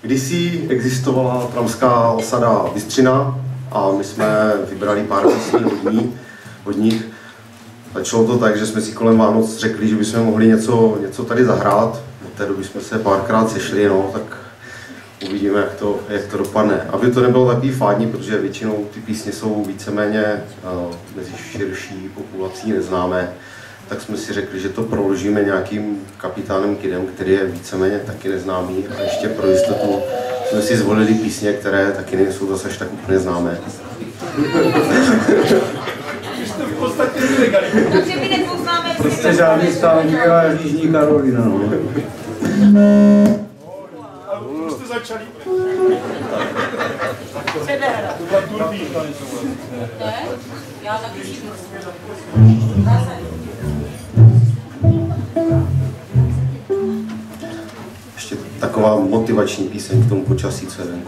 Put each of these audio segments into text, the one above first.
Kdysi existovala tramská osada Bystřina a my jsme vybrali pár písní od nich. Začalo to tak, že jsme si kolem Vánoc řekli, že bychom mohli něco tady zahrát. Od té doby jsme se párkrát sešli, no, tak uvidíme, jak to dopadne. Aby to nebylo takový fádní, protože většinou ty písně jsou víceméně mezi širší populací neznámé, tak jsme si řekli, že to proložíme nějakým Kapitánem Kidem, který je víceméně taky neznámý, a ještě pro jistotu jsme si zvolili písně, které taky nejsou zase až tak úplně známé. Takže my nepoznáme... Prostě žádný Stálník a Jižní Karolina, no. Už jste začali. To byla Turbín. Já taky čím. Ještě taková motivační píseň k tomu počasí, co je ven.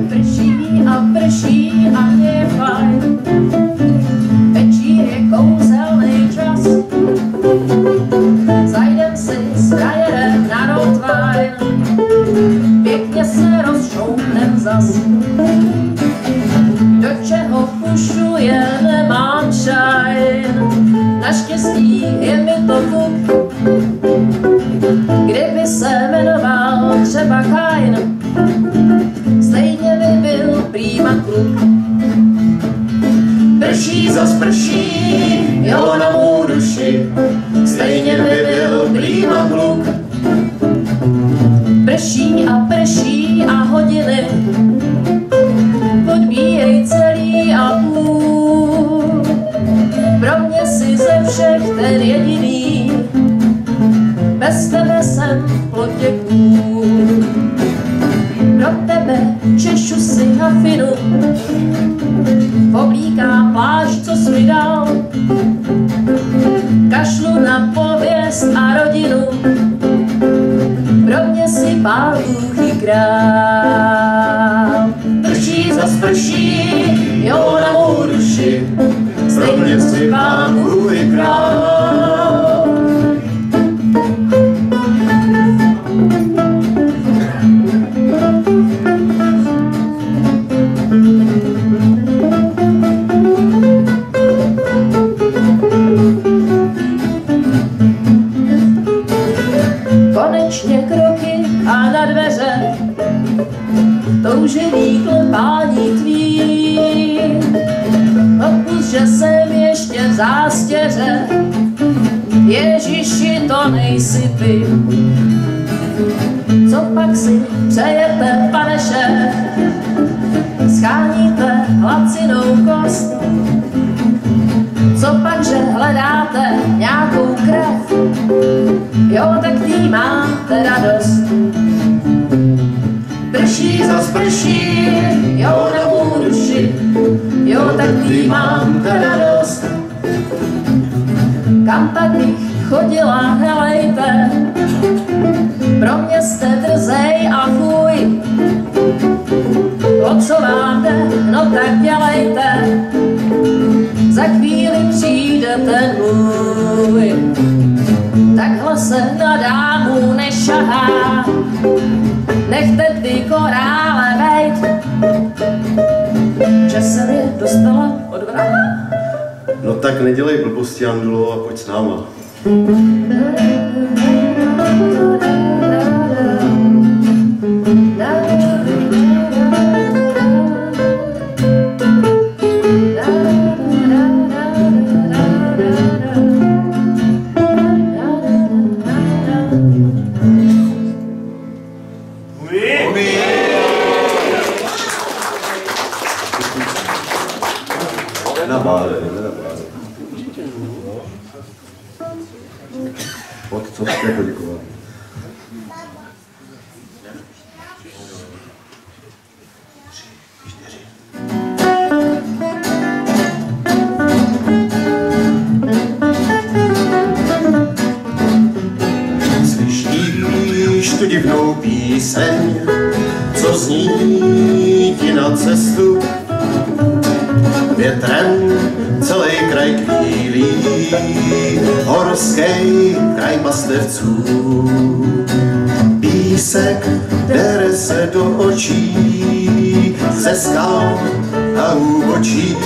Prší a prší a je fajn, večír je kouzelný čas. Zajdem si s frajerem na Rottwein, pěkně se rozšoupnem zas. Do čeho pušuje, nemám šajn, naštěstí je mi to kluk. Kdyby se jmenoval třeba Kain, stejně by byl prýma kluk. Prší zas prší, jo na mou duši, stejně by byl prýma kluk. Prší a hodiny odbírej celý a půl. Pro mě si ze všech ten jediný, bez tebe jsem v plotě kůl. Pro tebe češu si hafinu, oblíkám plášť, co jsi mi dal. Kašlu na pověst a rodinu, pro mě si Pán Bůh i král. Prší zas prší, jo na mou duši, stejně si Pán Bůh i král. Konečně kroky a na dveře touživý klepání tvý. Odpusť, že jsem ještě v zástěře, Ježíši, to nejsi ty. Co pak si přejete, pane šéf? Scháníte lacinou kost? Co pak, že hledáte nějakou krev? Jo, tak tý máte radost. Prší zas prší, jo na mou duši, jo, tak tý máte radost. Kam tak bych chodila, helejte, pro mě jste drzej a fuj. O co vám jde, no tak dělejte, za chvíli přijde ten můj. Takhle se na dámu nešahá, nechte ty korále vejt, že jsem je dostala od vraha. No tak nedělej blbosti, Andulo, a pojď s náma. Co jste poděkovat? nějakou píseň, co zní ti na cestu. Větrem celý kraj kvílí, horský kraj pastevců. Písek dere se do očí, ze skal a úbočí.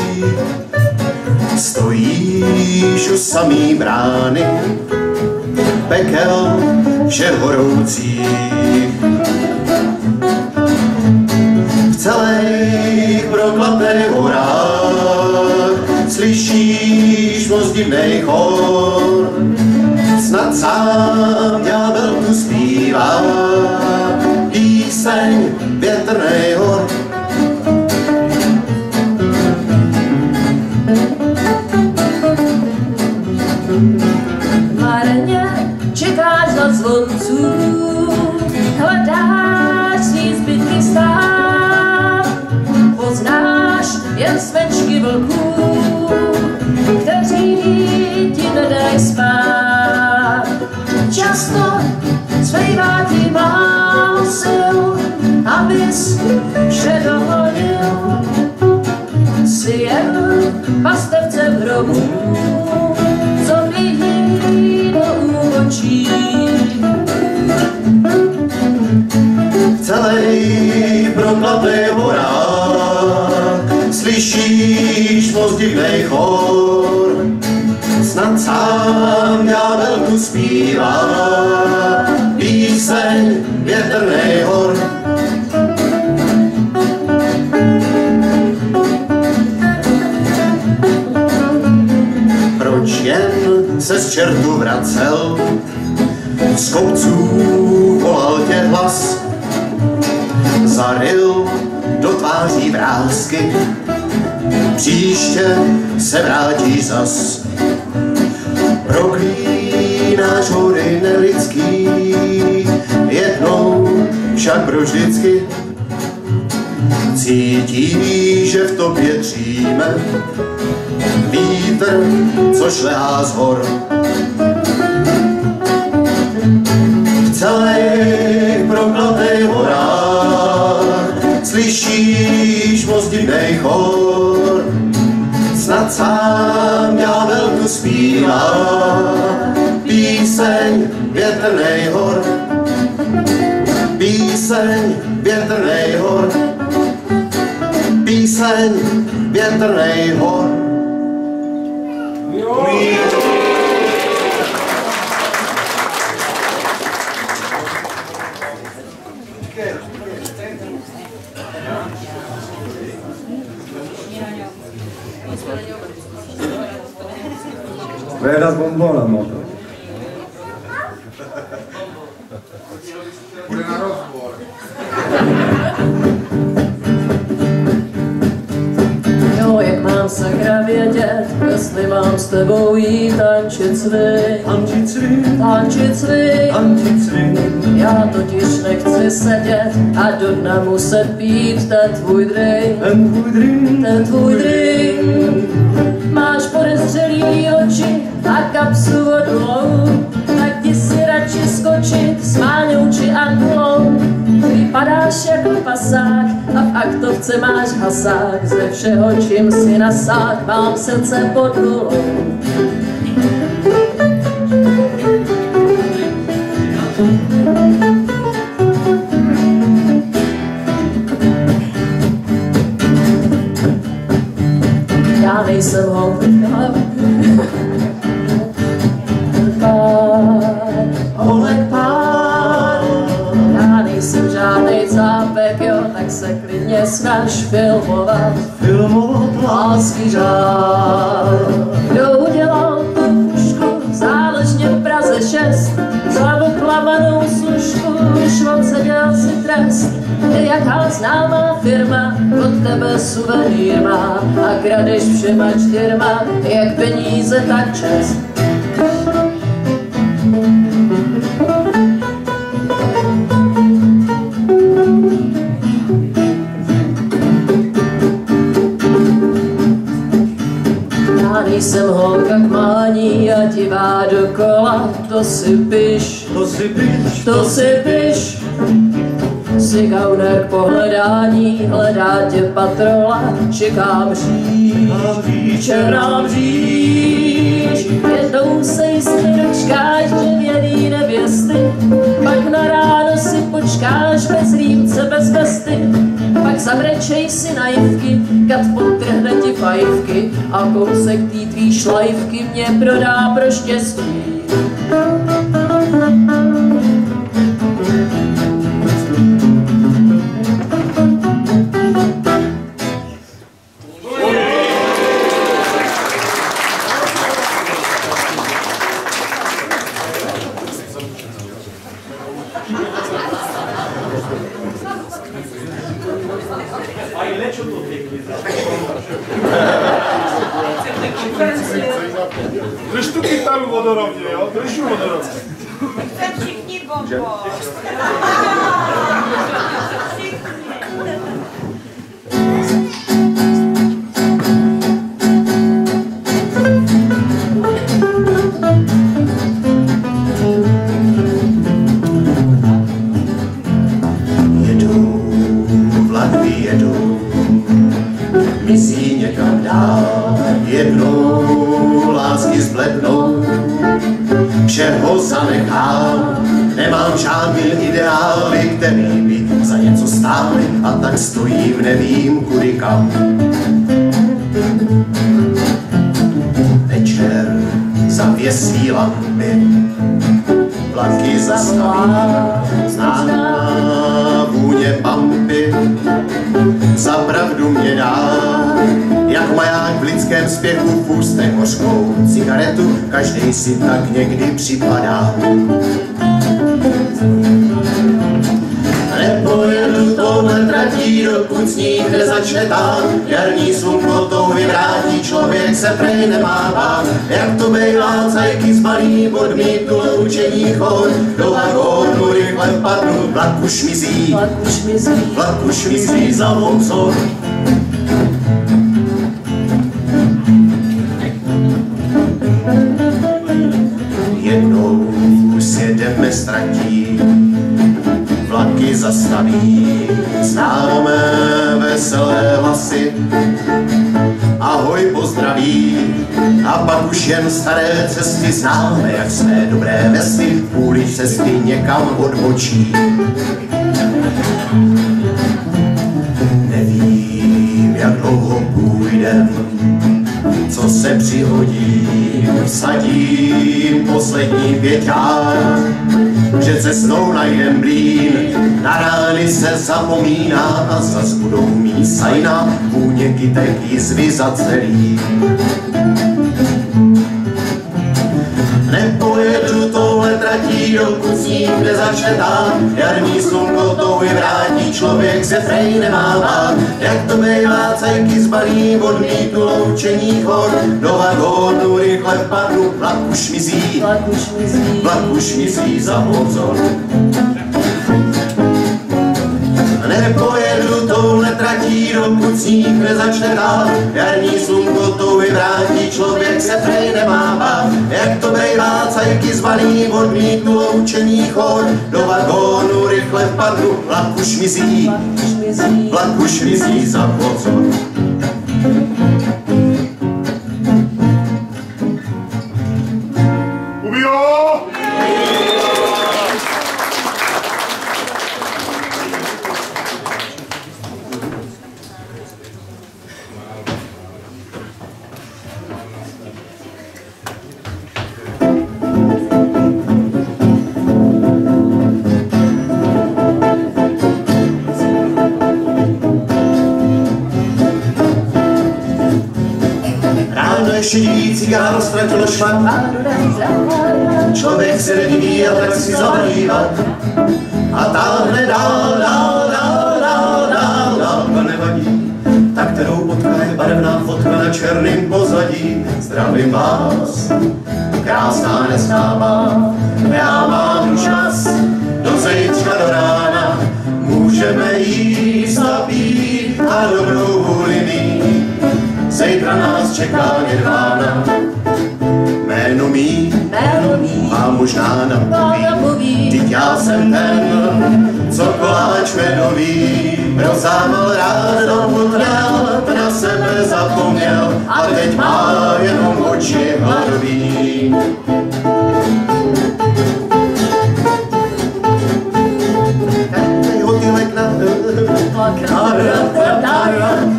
Stojíš u samý brány, pekel všech horoucích. V celých prokletých horách slyšíš moc divnej chor. Snad sám ďábel tu zpívá píseň větrnej hor. Marně čekáš na zvonců, hledáš svý zbytky stát. Poznáš jen smečky vlků, kteří ti nedají spát. Často zbývá ti málo sil, abys vše dohodil. Jsi jen pastevcem hrobu, co vidí do úbočí. V celej prokletej horách slyšíš moc divnej chor. Snad sám ďábel tu zpívá píseň větrnej hor. Proč jen se z čertu vracel, z koutců volal tě hlas, zaryl do tváří vrásky, příště se vrátíš zas. Proklínáš hory nelidský, jednou však pro vždycky. Cítíš, že v tobě dříme vítr, co šlehá z hor. V celých prokletých horách slyšíš moc divnej chor. Snad sám ďábel tu zpívá píseň větrnej hor. Píseň větrnej hor. Píseň větrnej hor. Vera s bombonama. Bude na rozbor. Jo, jak mám sakra vědět, jestli mám s tebou jít tančit svý. Tančit svý, Tančit svý. tančit svý. Já totiž nechci sedět a do dna muset pít ten tvůj drink. Ten tvůj drink, Ten tvůj drink. Máš podezřelý oči a kapsu od dlouhou, tak ti si radši skočit s Máňou či Angulou. Vypadáš jako pasák a v aktovce máš hasák, ze všeho, čím si nasák, mám srdce pod nulou. Já nejsem holek pár, já nejsem žádnej cápek, jo, tak se klidně snaž filmovat, lásky žár. Kdo udělal tu pušku, záležně v Praze 6, za oklamanou služku, šlo seděl si trest. Jaká známá firma od tebe suvenýr má a kradeš všema 4, jak peníze, tak čest. Já nejsem holka k mání a divá do dokola, to si piš, To si piš, to si piš. Si gauner k pohledání, hledá tě patrola, čeká mříž, černá mříž. Jednou se jistě dočkáš dřevěný nevěsty, pak na ráno si počkáš bez rýmce, bez vesty. Pak zabrečej si naivky, kat podtrhne ti fajfky a kousek tý tvý šlajvky mě prodá pro štěstí. Drž tu kytaru vodorovně, jo? Drž ji vodorovně. Chcem všichni bombo. Jedou, vlaky jedou, mizí někam dál, jednou lásky zblednou, všeho zanechám, nemám žádný ideály, který by za něco stály, a tak stojím, nevím kudy kam. Večer zavěsí lampy, vlaky zastaví, známá vůně pampy, za pravdu mě dá, jak maják v lidském spěchu v ústech hořkou cigaretu, každej si tak někdy připadá. Nepojedu touhle tratí, dokud sníh nezačne tát, jarní slunko tou vyvrátí, člověk se prej nemá bát. Jak to bejvá, cajky zbalí, odmítnu loučení chod, do vagónu rychle padnu, vlak už mizí, vlak už mizí za obzor. Jednou sjedeme ztratí, vlaky zastaví, známe veselé hlasy, ahoj pozdraví, a pak už jen staré cesty známe, jak své dobré vesty, půli cesty někam odbočí. Nevím, jak dlouho půjdem, co se přihodí, vsadím poslední pěťák, že cestou najdem blín, na rány se zapomíná a zas budou mít sajna, vůně kytek jizvy za celý. Nepojedu touhle tratí, dokud sníh nezačne tát, jarní slunko tou vyvrátí, člověk se prej nemá bát. Jak to bejvá, cajky zbalí, odmítnu loučení chod, do vagónu rychle vpadnu, vlak už mizí, vlak už mizí za obzor. Nepojedu touhle tratí, dokud sníh nezačne tát, jarní slunko tou vyvrátí, člověk se prej nemá bát. Jak to bejvá, cajky zbalí, odmítnu loučení chod, do vagónu rychle vpadnu, vlak už mizí, vlak už mizí za obzor. Ubilo! Šedivý cigáro ztratilo švat, člověk se nediví a tak si zavrývat a táhne dál, dál, dál, dál, dál, dál, to nevadí. Ta, kterou potká, je barevná fotka na černém pozadí. Zdravím vás, krásná neznámá, já mám čas do zítřka do rána, můžeme jíst a pít a dobrou vůli mít. Zítra nás čeká nirvána, jméno mý možná napoví, vždyť já jsem ten, co koláč medový rozdával ráno, měl, na sebe zapomněl a teď má jenom oči hladový.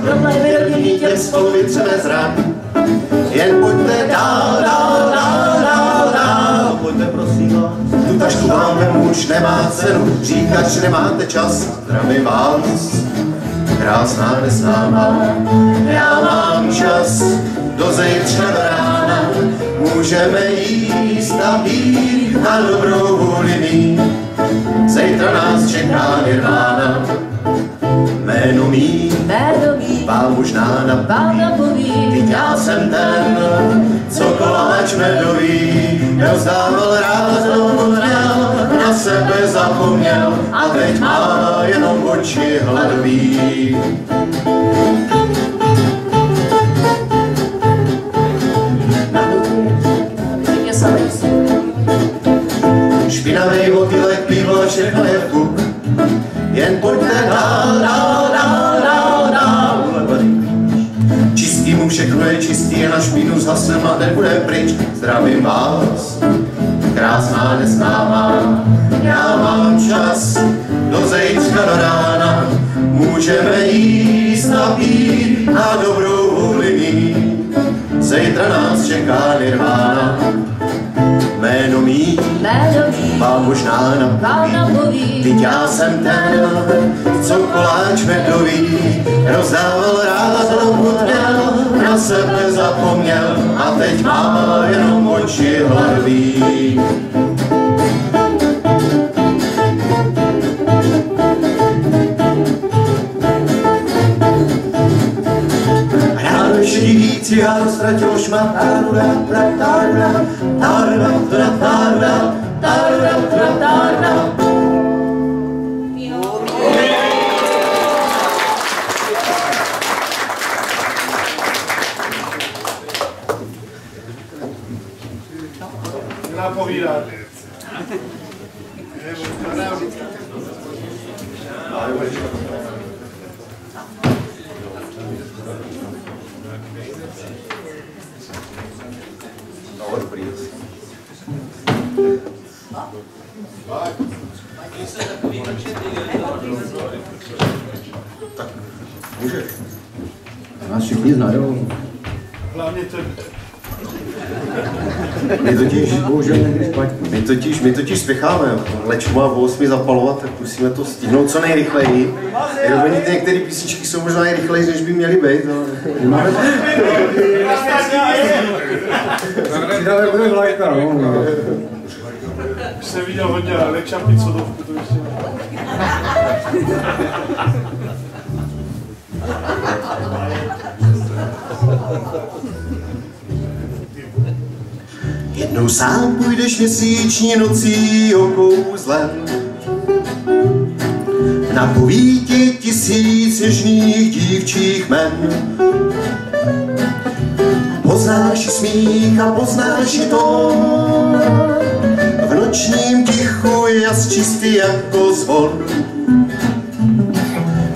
Problémy rodinný těm spolu vytřeme zrak. Jen pojďte dál, dál, dál, dál, dál. Pojďte prosím vás. Tu tašku vám vemu, už nemá cenu říkat, že nemáte čas. Zdravím vás, krásná neznámá. Já mám čas do zítřka do rána. Můžeme jíst a pít na dobrou vůli mít. Zítra nás čeká nirvána. Jméno mý, vám možná napoví, vždyť já jsem ten, co koláč medový rozdával ráno, měl, na sebe zapomněl a teď má jenom oči hladový. Špinavej motýlek, pivo, všechno je vkup. Jen pojďte dál, dál, dál, dál, dál. Čistý mu všechno je čistý, je na špínu zhasnem a ten bude pryč. Zdravím vás, krásná neznámá. Já mám čas do zítřka do rána. Můžeme jíst a pít na dobrou vůli mít. Zítra nás čeká nirvána. Jméno mý, vám možná napoví, vždyť já jsem ten, co koláč medový rozdával ráno, měl, na sebe zapomněl a teď má jenom oči hladový. Ráno ještě víc, já roztratil šmat, Napovídat. No, dobrý. Tak, můžeš. Nás všichni znajou. Hlavně tebe. My totiž spěcháme. Lečku má o 8 zapalovat, tak musíme to stihnout co nejrychleji. Některé písničky jsou možná i rychleji, než by měly být. Přidáme bude vlajka, no. Už jsem viděl hodně Lečapy, co to ještě. Jednou sám půjdeš měsíční nocí okouzlem. Napoví ti 1000 něžných dívčích men. Poznáš smích a poznáš i tón. V nočním tichu je jas čistý jako zvon.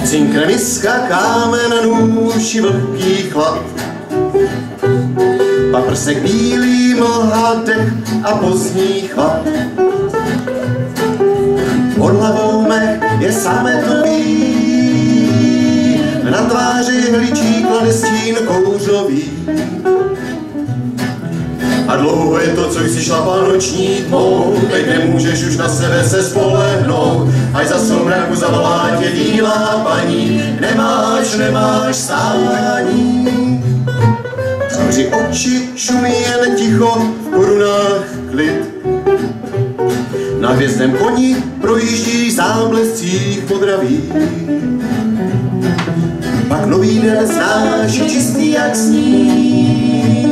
Cinkne miska, kámen, nůž i vlhký chlad. Paprsek bílý, mlha, dech a pozdní chlad. Pod hlavou mech je sametový, na tváři hličí klade stín kouřový. A dlouho je to, co jsi šlapal noční tmou, teď nemůžeš už na sebe se spolehnout. Až za soumraku zavolá tě bílá paní, nemáš stání. Zavři oči, šumí jen ticho, v korunách klid. Na hvězdném koni projíždí záblescích podraví. Pak nový den znáš, je čistý jak sníh.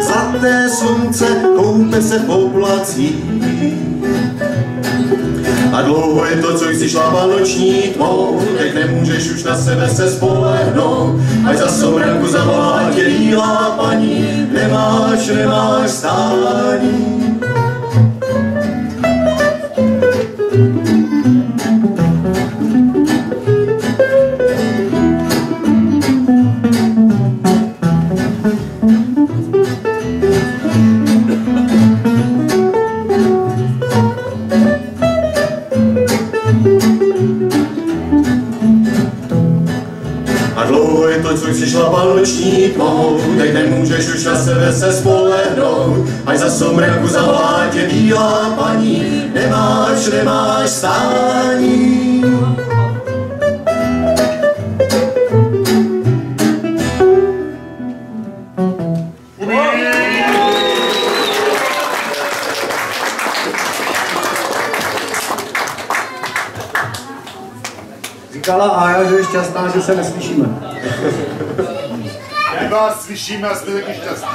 Zlaté slunce koupe se v populacích. A dlouho je to, co jsi šlápal noční tmou, teď nemůžeš už na sebe se spolehnout. Až za soumraku zavolá tě bílá paní, nemáš stání. nohou, teď nemůžeš už na sebe se spolehnout, až za somrku zavolá tě bílá paní, nemáš stání. Říkala Aja, že je šťastná, že se neslyšíme. My vás slyšíme a jsme taky šťastní.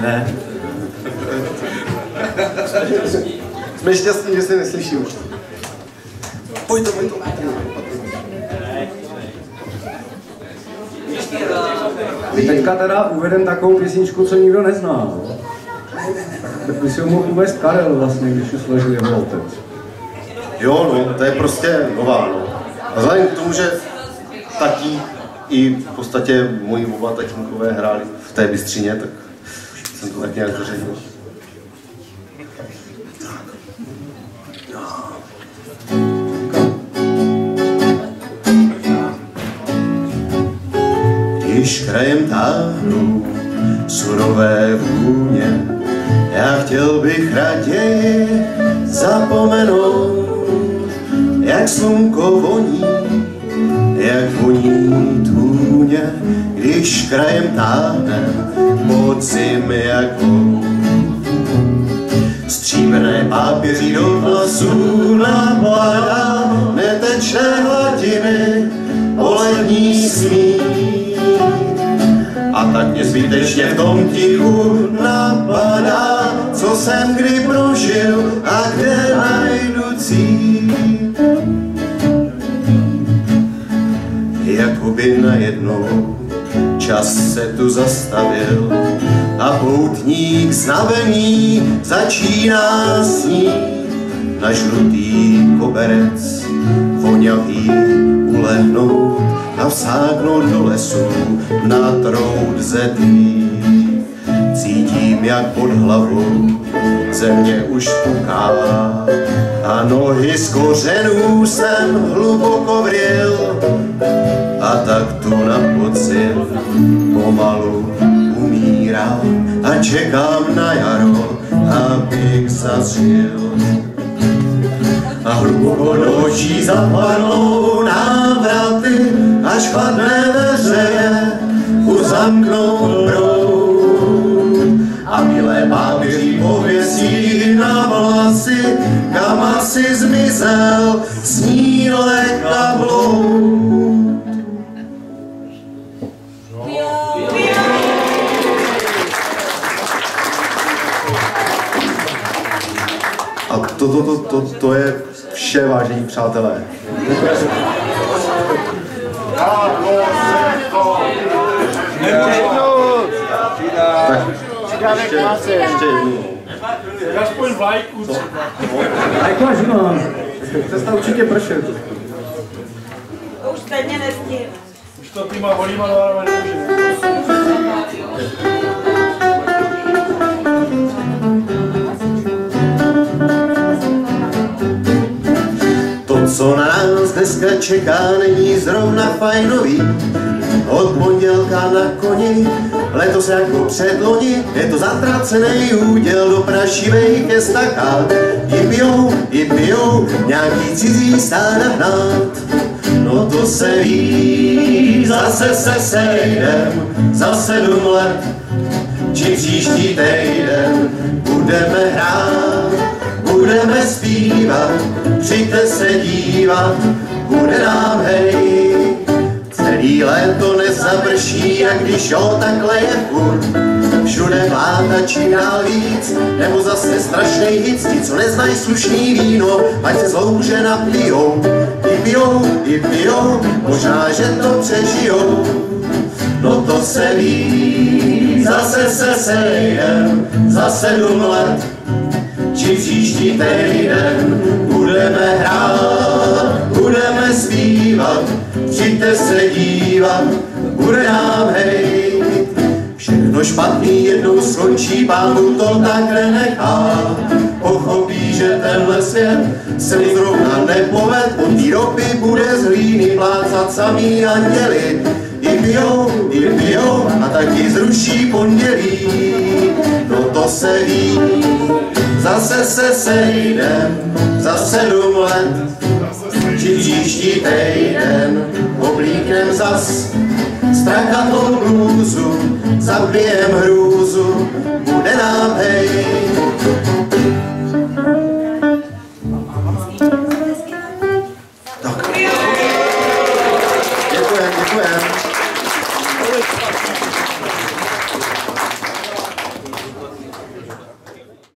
Ne. Jsme šťastní, že se neslyšíme. Pojď to. Teďka teda uvedem takovou písničku, co nikdo nezná. Tak by si ho mohl uvést Karel vlastně, když už složil jeho otec. Jo, no, to je prostě nová, no. A vzhledem k tomu, že tatík i v podstatě moji oba tatínkové hráli v té Bystřině, tak jsem to tak nějak zařadil. Když krajem táhnou surové vůně, já chtěl bych raději zapomenout, jak slunko voní, jak voní tůně, když krajem táhne podzim jako stříbrné pápěří do vlasů napadá netečné hladiny, polední smích. A tak mě zbytečně v tom tichu napadá, co jsem kdy prožil a kde najdu cíl. Jakoby najednou čas se tu zastavil a poutník znavený začíná snít na žlutý koberec voňavý ulehnout a vsáknout do lesu na trout zetý. Cítím, jak pod hlavou země už puká a nohy z kořenů jsem hluboko vryl. A tak tu na podzim pomalu umírám a čekám na jaro, abych zazřil. A hluboko do očí zapadnou návraty, až chladné veřeje uzamknou proud. A bílé pápěří pověsí na vlasy, kam asi zmizel snílek a bloud. A to je vše, vážení přátelé. Tak ještě jednou. Aspoň vlajku. Vlajku až mám. Cesta určitě pršet. Už stejně nestihne. Už to týma holýma dává nemůže. To, co nás dneska čeká, není zrovna fajnový. Od pondělka na koni, letos jako předloni, je to zatracený úděl do prašivejch estacád. I pijou, nějaký cizí stáda hnát. No to se ví, zase se sejdem za 7 let, či příští týden budeme hrát, budeme zpívat, přijďte se dívat, bude nám hej. Celý léto nezavrší, a když jo, takhle je furt. Všude vláda čím dál víc, nebo zase strašnej hit, ti, co neznají slušný víno, ať se zlouže napijou. I pijou, možná, že to přežijou. No to se ví, zase se sejdem za 7 let, či příští týden budeme hrát, budeme zpívat, přijďte se dívat, bude nám hej. Všechno špatný jednou skončí, Pán Bůh to takhle nechá, pochopí, že že tenhle svět se mu zrovna nepoved, od té ropy bude z hlíny plácat samý anděli. I pijou a taky zruší pondělí, no to se ví, zase se sejdem za 7 let, či příští týden oblíknem zas strakatou blůzu, zabijem hrůzu, bude nám hej. Tak. Děkujem.